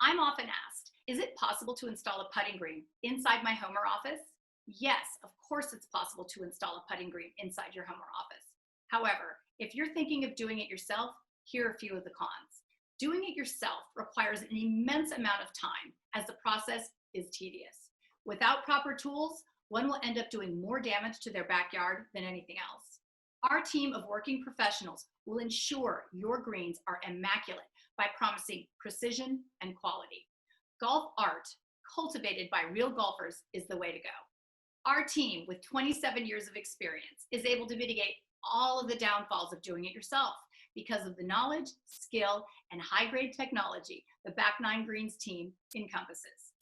I'm often asked, is it possible to install a putting green inside my home or office? Yes, of course it's possible to install a putting green inside your home or office. However, if you're thinking of doing it yourself, here are a few of the cons. Doing it yourself requires an immense amount of time, as the process is tedious. Without proper tools, one will end up doing more damage to their backyard than anything else. Our team of working professionals will ensure your greens are immaculate by promising precision and quality. Golf art, cultivated by real golfers, is the way to go. Our team, with 27 years of experience, is able to mitigate all of the downfalls of doing it yourself because of the knowledge, skill, and high-grade technology the Back Nine Greens team encompasses.